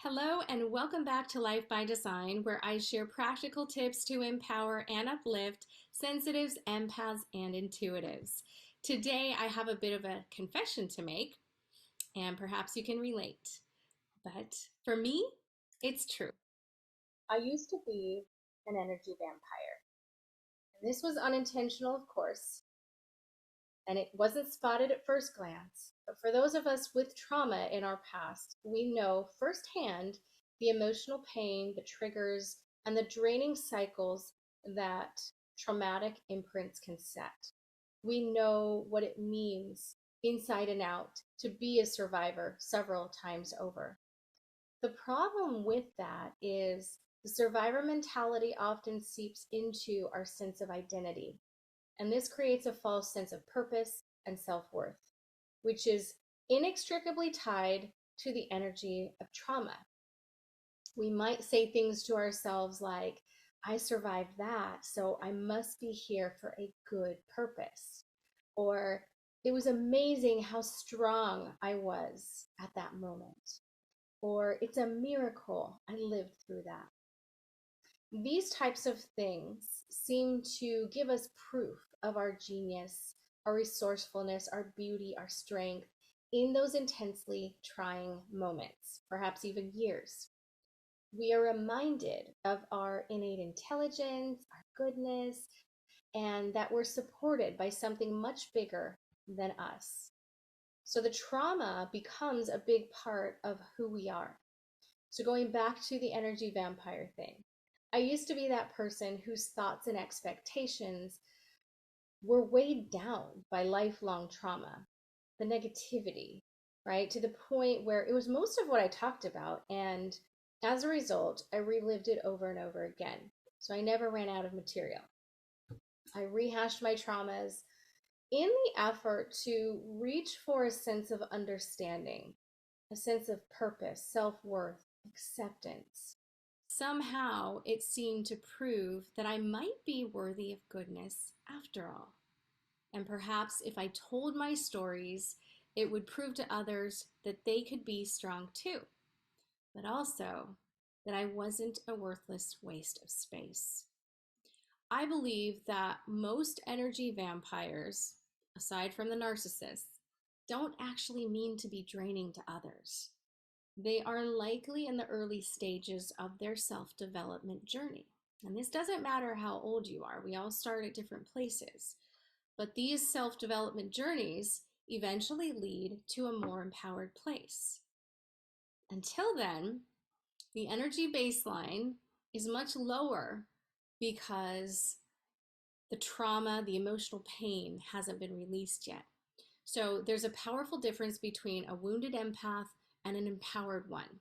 Hello and welcome back to Life by Design, where I share practical tips to empower and uplift sensitives, empaths, and intuitives. Today, I have a bit of a confession to make, and perhaps you can relate. But for me, it's true. I used to be an energy vampire. And this was unintentional, of course, and it wasn't spotted at first glance. But for those of us with trauma in our past, we know firsthand the emotional pain, the triggers, and the draining cycles that traumatic imprints can set. We know what it means inside and out to be a survivor several times over. The problem with that is the survivor mentality often seeps into our sense of identity. And this creates a false sense of purpose and self-worth, which is inextricably tied to the energy of trauma. We might say things to ourselves like, I survived that, so I must be here for a good purpose. Or, it was amazing how strong I was at that moment. Or, it's a miracle I lived through that. These types of things seem to give us proof of our genius, our resourcefulness, our beauty, our strength in those intensely trying moments, perhaps even years. We are reminded of our innate intelligence, our goodness, and that we're supported by something much bigger than us. So the trauma becomes a big part of who we are. So going back to the energy vampire thing, I used to be that person whose thoughts and expectations were weighed down by lifelong trauma, the negativity, right? To the point where it was most of what I talked about. And as a result, I relived it over and over again. So I never ran out of material. I rehashed my traumas in the effort to reach for a sense of understanding, a sense of purpose, self-worth, acceptance. Somehow it seemed to prove that I might be worthy of goodness after all. And perhaps if I told my stories, it would prove to others that they could be strong too, but also that I wasn't a worthless waste of space. I believe that most energy vampires, aside from the narcissists, don't actually mean to be draining to others. They are likely in the early stages of their self-development journey. And this doesn't matter how old you are. We all start at different places. But these self-development journeys eventually lead to a more empowered place. Until then, the energy baseline is much lower because the trauma, the emotional pain hasn't been released yet. So there's a powerful difference between a wounded empath and an empowered one.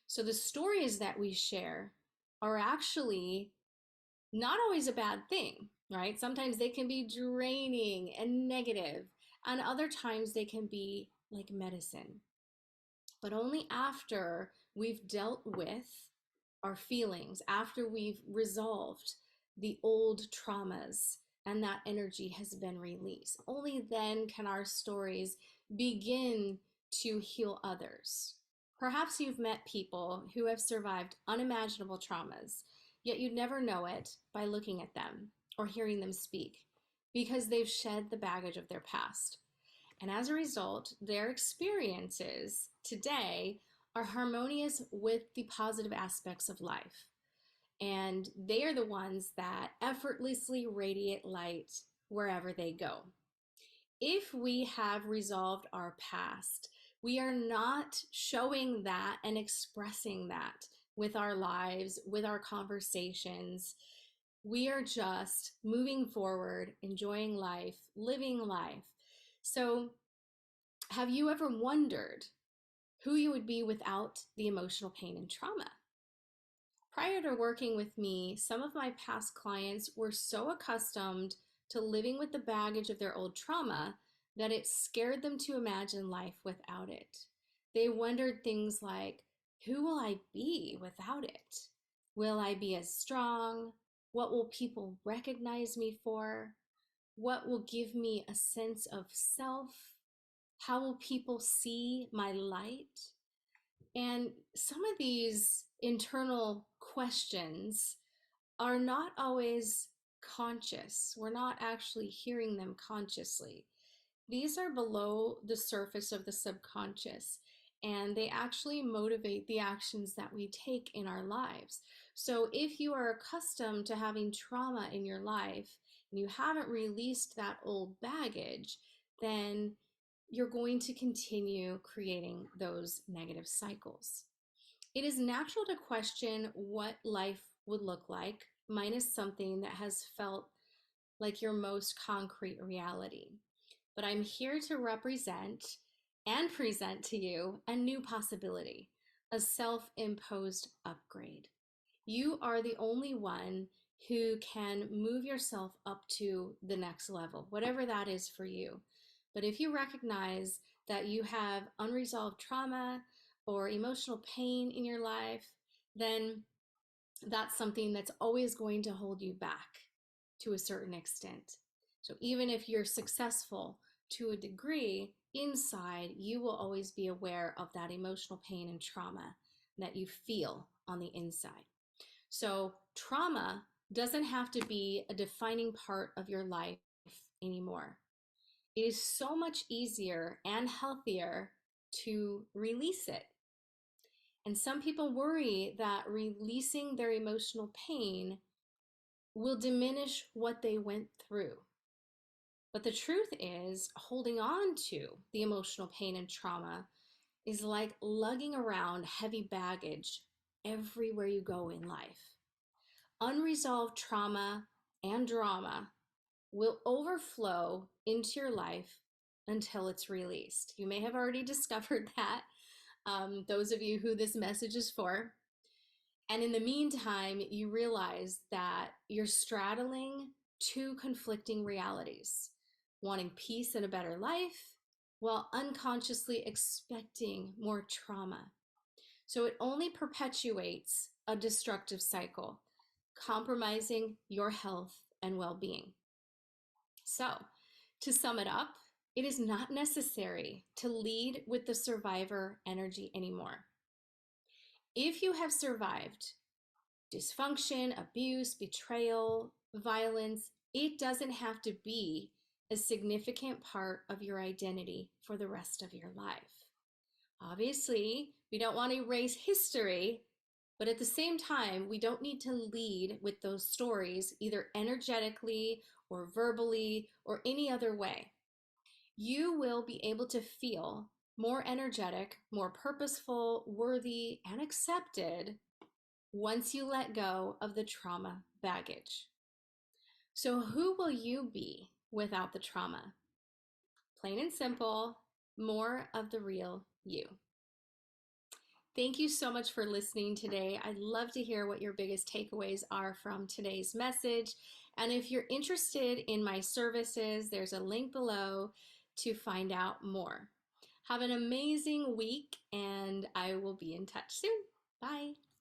So the stories that we share are actually not always a bad thing, right? Sometimes they can be draining and negative, and other times they can be like medicine. But only after we've dealt with our feelings, after we've resolved the old traumas and that energy has been released, only then can our stories begin to heal others. Perhaps you've met people who have survived unimaginable traumas, yet you'd never know it by looking at them or hearing them speak because they've shed the baggage of their past. And as a result, their experiences today are harmonious with the positive aspects of life. And they are the ones that effortlessly radiate light wherever they go. If we have resolved our past, we are not showing that and expressing that with our lives, with our conversations. We are just moving forward, enjoying life, living life. So, have you ever wondered who you would be without the emotional pain and trauma? Prior to working with me, some of my past clients were so accustomed to living with the baggage of their old trauma that it scared them to imagine life without it. They wondered things like, who will I be without it? Will I be as strong? What will people recognize me for? What will give me a sense of self? How will people see my light? And some of these internal questions are not always conscious. We're not actually hearing them consciously. These are below the surface of the subconscious, and they actually motivate the actions that we take in our lives. So if you are accustomed to having trauma in your life and you haven't released that old baggage, then you're going to continue creating those negative cycles. It is natural to question what life would look like minus something that has felt like your most concrete reality. But I'm here to represent and present to you a new possibility, a self-imposed upgrade. You are the only one who can move yourself up to the next level, whatever that is for you. But if you recognize that you have unresolved trauma or emotional pain in your life, then that's something that's always going to hold you back to a certain extent. So even if you're successful to a degree, inside you will always be aware of that emotional pain and trauma that you feel on the inside. So trauma doesn't have to be a defining part of your life anymore. It is so much easier and healthier to release it. And some people worry that releasing their emotional pain will diminish what they went through. But the truth is, holding on to the emotional pain and trauma is like lugging around heavy baggage everywhere you go in life. Unresolved trauma and drama will overflow into your life until it's released. You may have already discovered that, those of you who this message is for. And in the meantime, you realize that you're straddling two conflicting realities, wanting peace and a better life while unconsciously expecting more trauma. So it only perpetuates a destructive cycle, compromising your health and well-being. So to sum it up, it is not necessary to lead with the survivor energy anymore. If you have survived dysfunction, abuse, betrayal, violence, it doesn't have to be a significant part of your identity for the rest of your life. Obviously, we don't want to erase history, but at the same time, we don't need to lead with those stories either energetically or verbally or any other way. You will be able to feel more energetic, more purposeful, worthy, and accepted once you let go of the trauma baggage. So who will you be without the trauma? Plain and simple, more of the real you. Thank you so much for listening today. I'd love to hear what your biggest takeaways are from today's message. And if you're interested in my services, there's a link below to find out more. Have an amazing week, and I will be in touch soon. Bye.